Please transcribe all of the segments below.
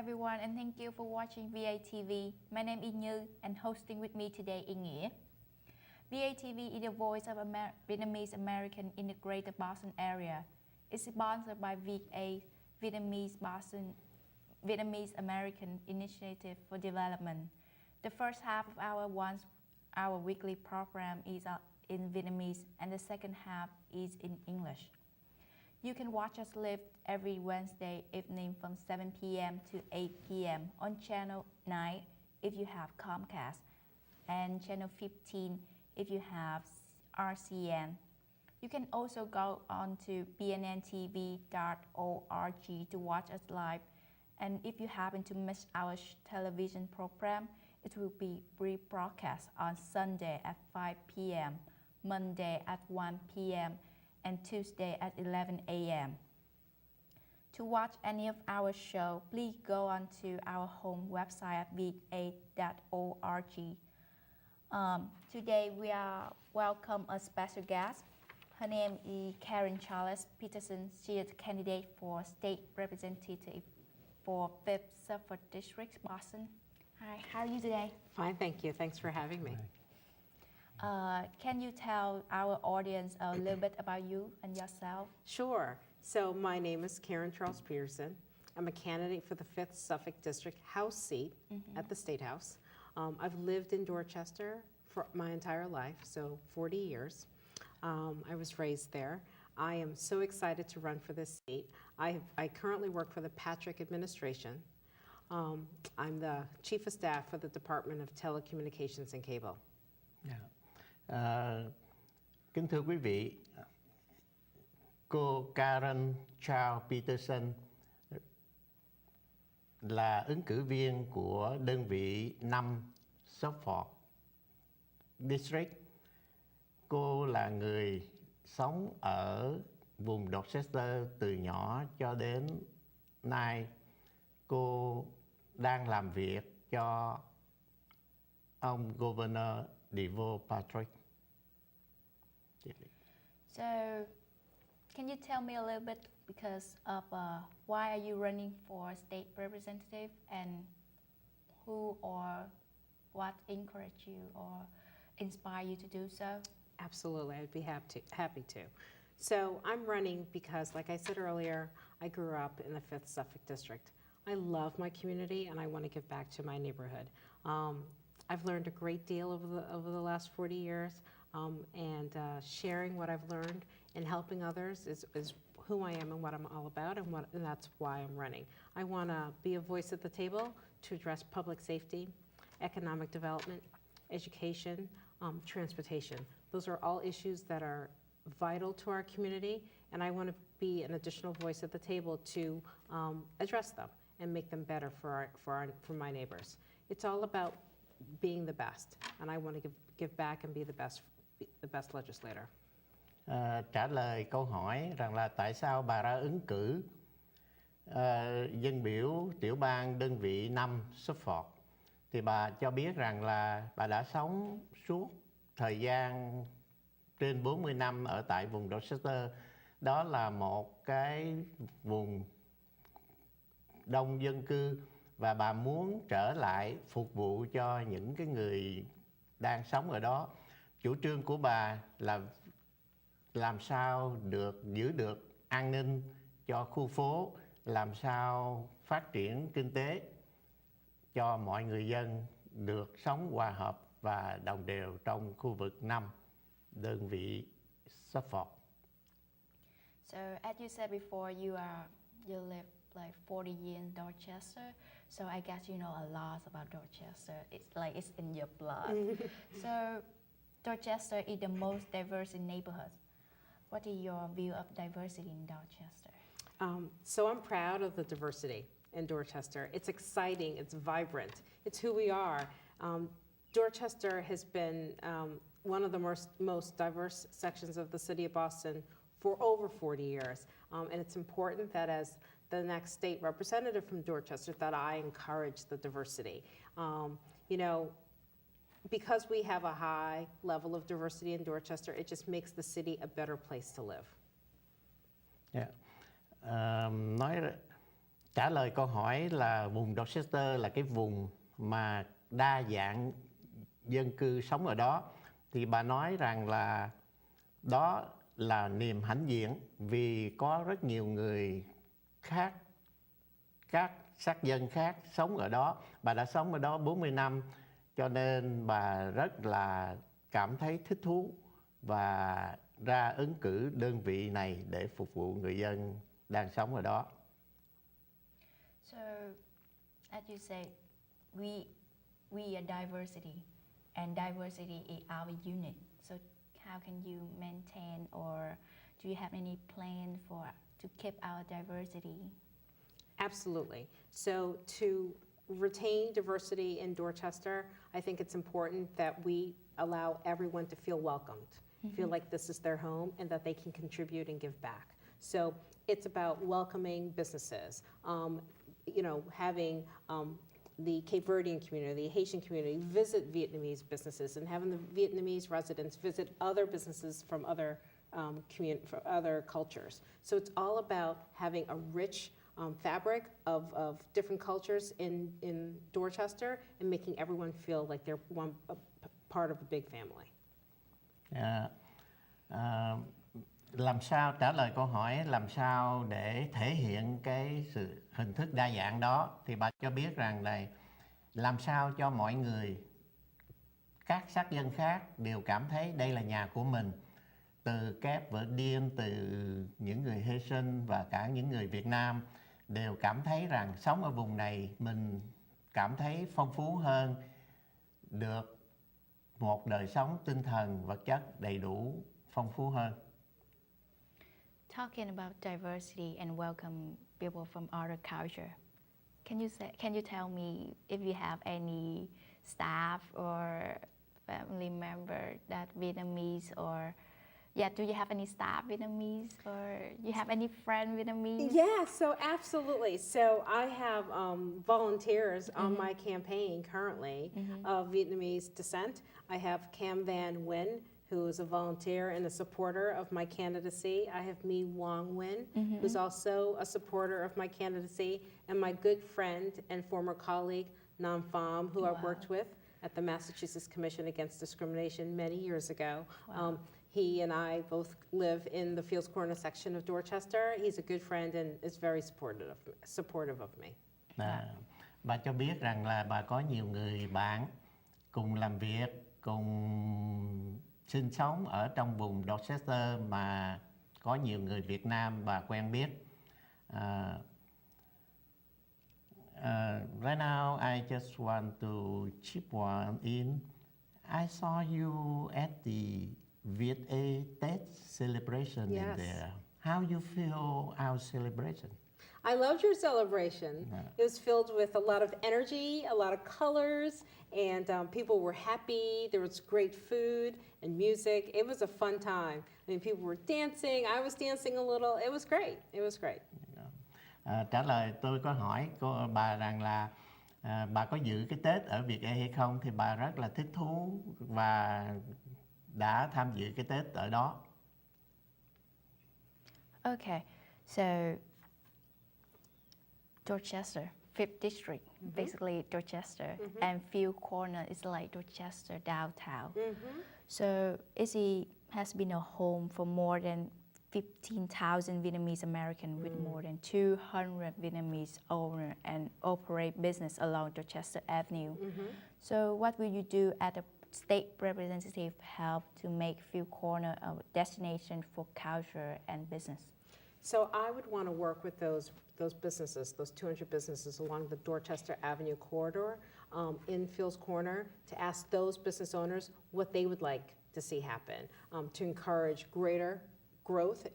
everyone, and thank you for watching VATV. My name is Như, and hosting with me today is Nghĩa. VATV is the voice of Vietnamese American in the Greater Boston area. It's sponsored by VA, Vietnamese American Initiative for Development. The first half of our weekly program is in Vietnamese, and the second half is in English. You can watch us live every Wednesday evening from 7 p.m. to 8 p.m. on Channel 9 if you have Comcast, and Channel 15 if you have RCN. You can also go on to bnntv.org to watch us live, and if you happen to miss our television program, it will be rebroadcast on Sunday at 5 p.m., Monday at 1 p.m., and Tuesday at 11 a.m. To watch any of our show, please go on to our home website at va.org. Today we welcome a special guest. Her name is Karen Charles Peterson. She is a candidate for state representative for 5th Suffolk District, Boston. Hi, how are you today? Fine, thank you. Thanks for having me. Can you tell our audience a little bit about you and yourself? Sure. So my name is Karen Charles Peterson. I'm a candidate for the 5th Suffolk District House seat at the State House. I've lived in Dorchester for my entire life, so 40 years. I was raised there. I am so excited to run for this seat. I currently work for the Patrick administration. I'm the Chief of Staff for the Department of Telecommunications and Cable. Kính thưa quý vị, cô Karen Charles Peterson là ứng cử viên của đơn vị 5 Suffolk District. Cô là người sống ở vùng Dorchester từ nhỏ cho đến nay. Cô đang làm việc cho ông Governor Devo Patrick. So, can you tell me a little bit because of why are you running for state representative, and who or what encouraged you or inspired you to do so? Absolutely, I'd be happy to. So I'm running because, like I said earlier, I grew up in the 5th Suffolk District. I love my community and I want to give back to my neighborhood. I've learned a great deal over the last 40 years, and sharing what I've learned and helping others is who I am and what I'm all about, and that's why I'm running. I want to be a voice at the table to address public safety, economic development, education, transportation. Those are all issues that are vital to our community, and I want to be an additional voice at the table to address them and make them better for my neighbors. It's all about being the best, and I want to give back and be the best legislator. Trả lời câu hỏi rằng là tại sao bà ra ứng cử dân biểu tiểu bang đơn vị 5 Suffolk, thì bà cho biết rằng là bà đã sống suốt thời gian trên 40 năm ở tại vùng Dorchester. Đó là một cái vùng đông dân cư, và bà muốn trở lại phục vụ cho những cái người đang sống ở đó. Chủ trương của bà là làm sao giữ được an ninh cho khu phố, làm sao phát triển kinh tế cho mọi người dân được sống hòa hợp và đồng đều trong khu vực 5 đơn vị Suffolk. So, as you said before, you live like 40 years in Dorchester, so I guess you know a lot about Dorchester. It's in your blood. So, Dorchester is the most diverse neighborhood. What is your view of diversity in Dorchester? So I'm proud of the diversity in Dorchester. It's exciting, it's vibrant, it's who we are. Dorchester has been one of the most diverse sections of the city of Boston for over 40 years. And it's important that as the next state representative from Dorchester that I encourage the diversity. You know, because we have a high level of diversity in Dorchester, it just makes the city a better place to live. Yeah. Trả lời câu hỏi là vùng Dorchester là cái vùng mà đa dạng dân cư sống ở đó, thì bà nói rằng là đó là niềm hãnh diện vì có rất nhiều người khác, các sắc dân khác sống ở đó. Bà đã sống ở đó 40 năm, cho nên bà rất là cảm thấy thích thú và ra ứng cử đơn vị này để phục vụ người dân đang sống ở đó. So, as you said, we are diversity, and diversity is our unit. So, how can you maintain, or do you have any plan to keep our diversity? Absolutely. So to retain diversity in Dorchester, I think it's important that we allow everyone to feel welcomed, feel like this is their home and that they can contribute and give back. So it's about welcoming businesses, having the Cape Verdean community, the Haitian community visit Vietnamese businesses, and having the Vietnamese residents visit other businesses from other from other cultures. So it's all about having a rich fabric of different cultures in Dorchester and making everyone feel like they're part of a big family. Làm sao trả lời câu hỏi làm sao để thể hiện cái sự hình thức đa dạng đó, thì bà cho biết rằng này, làm sao cho mọi người, các sắc dân khác đều cảm thấy đây là nhà của mình, từ Cape Verdean, từ những người Haitian và cả những người Việt Nam đều cảm thấy rằng sống ở vùng này mình cảm thấy phong phú hơn, được một đời sống tinh thần vật chất đầy đủ, phong phú hơn. Talking about diversity and welcome people from other culture, can you tell me if you have any staff or family member that Vietnamese, or do you have any staff Vietnamese, or you have any friend Vietnamese? Yeah, so absolutely. So I have volunteers on my campaign currently of Vietnamese descent. I have Cam Van Nguyen, who is a volunteer and a supporter of my candidacy. I have Mi Wong Nguyen, who's also a supporter of my candidacy, and my good friend and former colleague, Nam Pham, who I worked with at the Massachusetts Commission Against Discrimination many years ago. Wow. He and I both live in the Fields Corner section of Dorchester. He's a good friend and is very supportive of me. Bà cho biết rằng là bà có nhiều người bạn cùng làm việc, cùng sinh sống ở trong vùng Dorchester mà có nhiều người Việt Nam bà quen biết. Right now, I just want to chip one in. I saw you at the VATV celebration in there. How you feel our celebration? I loved your celebration. It was filled with a lot of energy, a lot of colors, and people were happy. There was great food and music. It was a fun time. I mean, people were dancing. I was dancing a little. It was great. It was great. Trả lời tôi có hỏi bà rằng là bà có giữ cái Tết ở Việt hay không, thì bà rất là thích thú và đã tham dự cái Tết ở đó. Okay, so Dorchester, 5th District, basically Dorchester, and Field Corner is like Dorchester downtown. So Izzy has been a home for more than 15,000 Vietnamese Americans with more than 200 Vietnamese owners and operate business along Dorchester Avenue. So what will you do at the state representative help to make Field Corner a destination for culture and business? So I would want to work with those businesses, those 200 businesses along the Dorchester Avenue corridor in Fields Corner, to ask those business owners what they would like to see happen, to encourage greater growth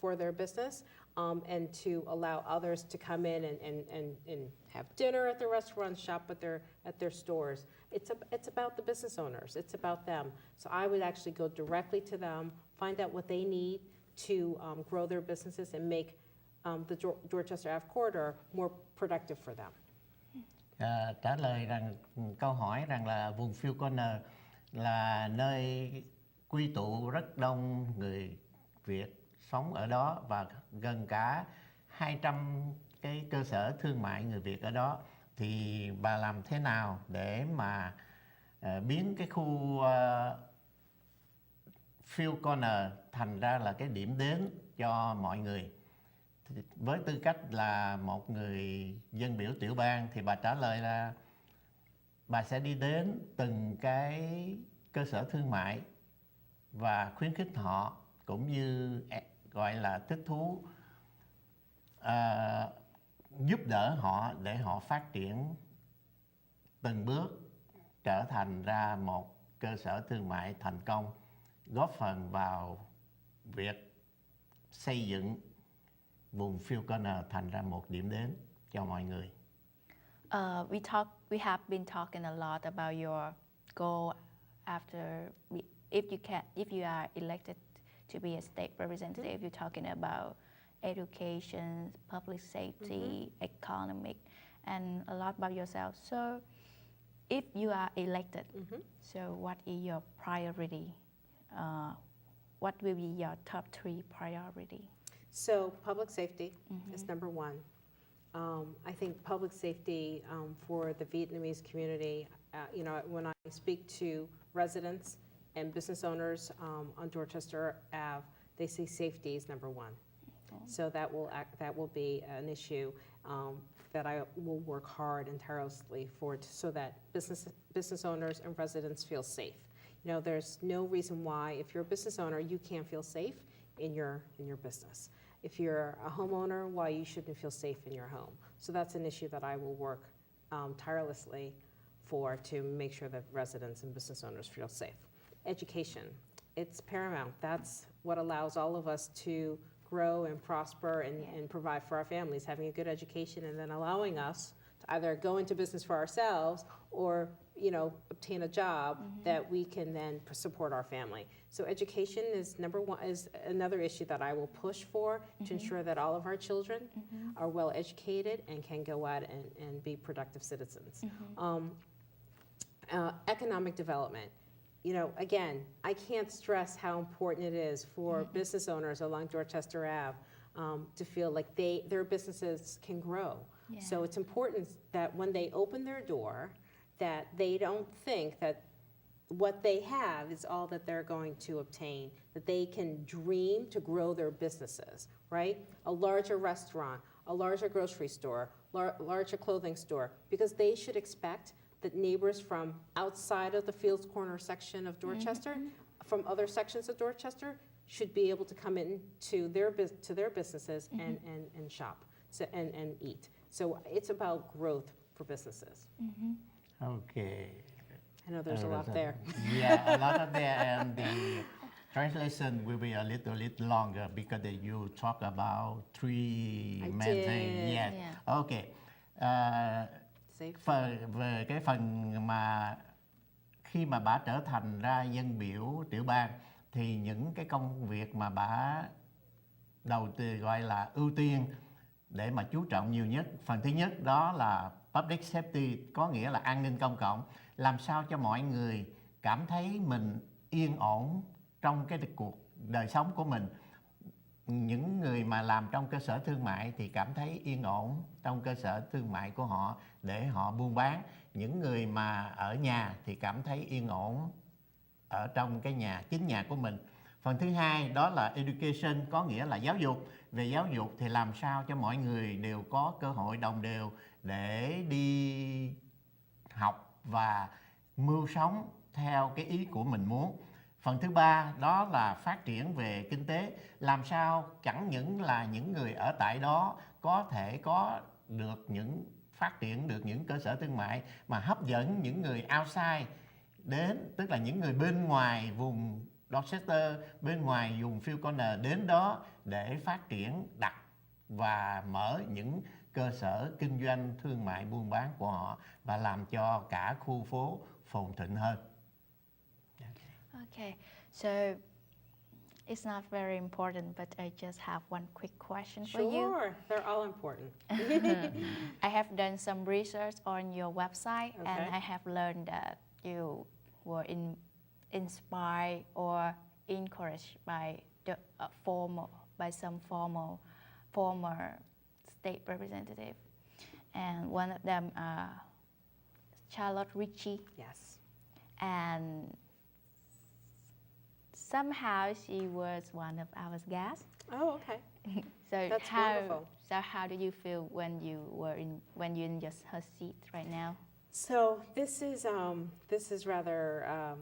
for their business, and to allow others to come in and have dinner at their restaurants, shop at their stores. It's about the business owners. It's about them. So I would actually go directly to them, find out what they need to grow their businesses and make the Dorchester Ave corridor more productive for them. Trả lời rằng câu hỏi rằng là vùng Field Corner là nơi quy tụ rất đông người Việt sống ở đó, và gần cả 200 cái cơ sở thương mại người Việt ở đó, thì bà làm thế nào để mà biến cái khu Phil Corner thành ra là cái điểm đến cho mọi người? Thì với tư cách là một người dân biểu tiểu bang thì bà trả lời là bà sẽ đi đến từng cái cơ sở thương mại và khuyến khích họ, cũng như gọi là thích thú, giúp đỡ họ để họ phát triển từng bước trở thành ra một cơ sở thương mại thành công, góp phần vào việc xây dựng vùng Phil Corner thành ra một điểm đến cho mọi người. We have been talking a lot about your goal after if you are elected to be a state representative. You're talking about education, public safety, economic, and a lot about yourself. So, if you are elected, so what is your priority? What will be your top 3 priority? So public safety is number one. I think public safety for the Vietnamese community, when I speak to residents and business owners on Dorchester Ave, they say safety is number one. So that will be an issue that I will work hard and tirelessly for, so that business owners and residents feel safe. There's no reason why, if you're a business owner, you can't feel safe in your business. If you're a homeowner, why you shouldn't feel safe in your home. So that's an issue that I will work tirelessly for, to make sure that residents and business owners feel safe. Education, it's paramount. That's what allows all of us to grow and prosper and provide for our families, having a good education, and then allowing us to either go into business for ourselves or obtain a job that we can then support our family. So education is number one, is another issue that I will push for, to ensure that all of our children are well educated and can go out and be productive citizens. Economic development. Again, I can't stress how important it is for business owners along Dorchester Ave to feel like their businesses can grow. Yeah. So it's important that when they open their door, that they don't think that what they have is all that they're going to obtain, that they can dream to grow their businesses, right? A larger restaurant, a larger grocery store, larger clothing store, because they should expect that neighbors from outside of the Fields Corner section of Dorchester, from other sections of Dorchester, should be able to come in to their businesses and shop and eat. So it's about growth for businesses. Okay. I know there's a lot there. Yeah, a lot of there, and the translation will be a little longer because you talk about 3 main things. Yes. Yeah. Okay. Về cái phần mà khi mà bà trở thành ra dân biểu tiểu bang, thì những cái công việc mà bà đầu tiên gọi là ưu tiên để mà chú trọng nhiều nhất, phần thứ nhất đó là public safety, có nghĩa là an ninh công cộng, làm sao cho mọi người cảm thấy mình yên ổn trong cái cuộc đời sống của mình. Những người mà làm trong cơ sở thương mại thì cảm thấy yên ổn trong cơ sở thương mại của họ để họ buôn bán. Những người mà ở nhà thì cảm thấy yên ổn ở trong cái chính nhà của mình. Phần thứ hai đó là education, có nghĩa là giáo dục. Về giáo dục thì làm sao cho mọi người đều có cơ hội đồng đều để đi học và mưu sống theo cái ý của mình muốn. Phần thứ ba đó là phát triển về kinh tế, làm sao chẳng những là những người ở tại đó có thể có được phát triển được những cơ sở thương mại mà hấp dẫn những người outside đến, tức là những người bên ngoài vùng Dorchester, bên ngoài vùng Phil Corner đến đó để phát triển đặt và mở những cơ sở kinh doanh thương mại buôn bán của họ và làm cho cả khu phố phồn thịnh hơn. Okay, so it's not very important, but I just have one quick question for you. Sure, they're all important. I have done some research on your website, and Okay. I have learned that you were inspired or encouraged by some former state representative, and one of them Charlotte Ritchie, Yes. and somehow she was one of our guests. Oh, okay. So That's how wonderful. so how do you feel when you're in just her seat right now? So this is rather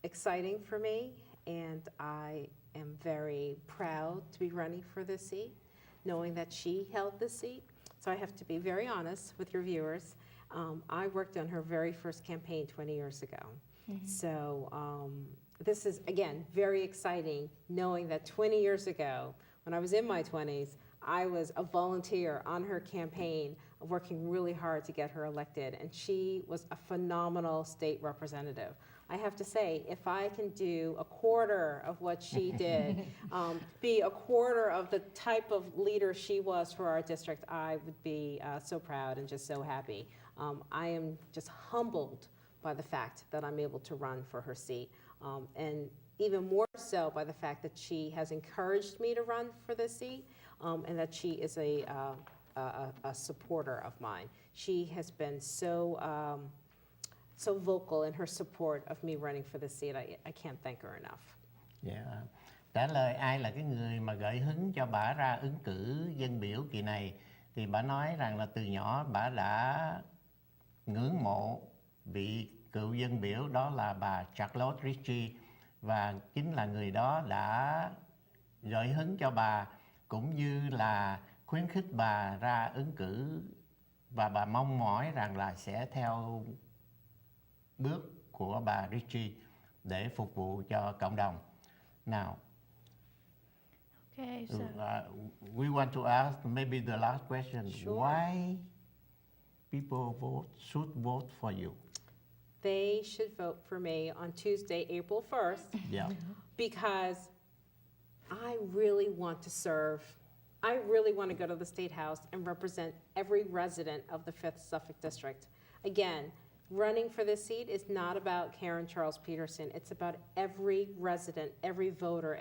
exciting for me, and I am very proud to be running for this seat, knowing that she held this seat. So I have to be very honest with your viewers. I worked on her very first campaign 20 years ago. So this is, again, very exciting, knowing that 20 years ago, when I was in my 20s, I was a volunteer on her campaign, working really hard to get her elected, and she was a phenomenal state representative. I have to say, if I can do a quarter of what she did, be a quarter of the type of leader she was for our district, I would be so proud and just so happy. I am just humbled by the fact that I'm able to run for her seat, and even more so by the fact that she has encouraged me to run for this seat, and that she is a supporter of mine. She has been so vocal in her support of me running for this seat. I can't thank her enough. Dạ. Trả lời ai là cái người mà gợi hứng cho bà ra ứng cử dân biểu kỳ này, thì bà nói rằng là từ nhỏ bà đã ngưỡng mộ vị cựu dân biểu, đó là bà Charlotte Ritchie, và chính là người đó đã gợi hứng cho bà, cũng như là khuyến khích bà ra ứng cử, và bà mong mỏi rằng là sẽ theo bước của bà Ritchie để phục vụ cho cộng đồng. Now, Okay, so we want to ask maybe the last question. Sure. Why people should vote for you? They should vote for me on Tuesday, April 1st, Yeah. because I really want to serve. I really want to go to the State House and represent every resident of the 5th Suffolk District. Again, running for this seat is not about Karen Charles Peterson. It's about every resident, every voter,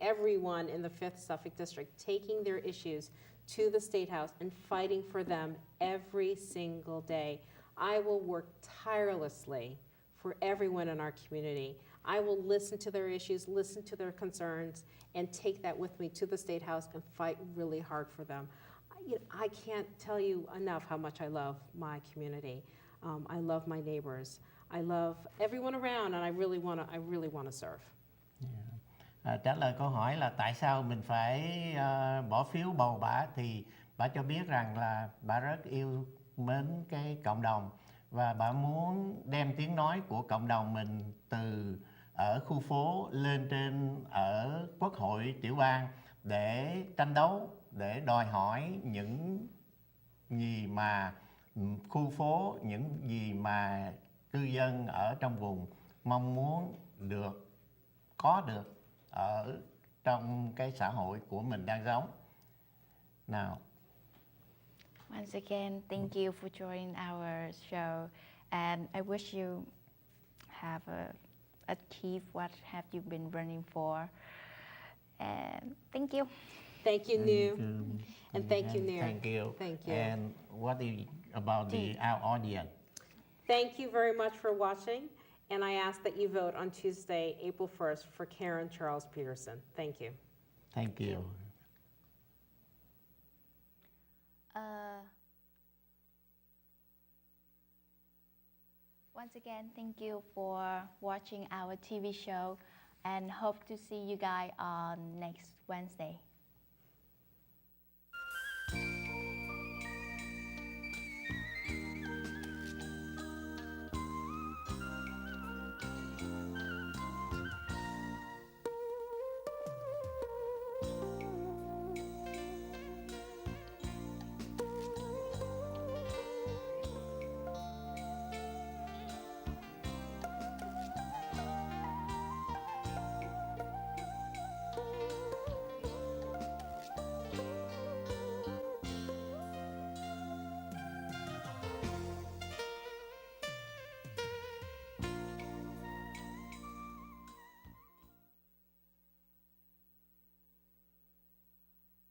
everyone in the 5th Suffolk District taking their issues to the State House and fighting for them every single day. I will work tirelessly for everyone in our community. I will listen to their issues, listen to their concerns, and take that with me to the State House and fight really hard for them. I can't tell you enough how much I love my community. I love my neighbors. I love everyone around, and I really want to serve. Trả lời câu hỏi là tại sao mình phải bỏ phiếu bầu bà, thì bà cho biết rằng là bà rất yêu mến cái cộng đồng, và bà muốn đem tiếng nói của cộng đồng mình từ ở khu phố lên trên ở Quốc hội tiểu bang để tranh đấu, để đòi hỏi những gì mà khu phố, những gì mà cư dân ở trong vùng mong muốn có được ở trong cái xã hội của mình đang sống. Nào. once again, thank you for joining our show, and I wish you have achieved what have you been running for. And thank you. Thank you, New. And thank you, Nair. Thank you. Thank you. And what about our audience? Thank you very much for watching, and I ask that you vote on Tuesday, April 1st for Karen Charles Peterson. Thank you. Thank you. Once again, thank you for watching our TV show, and hope to see you guys on next Wednesday.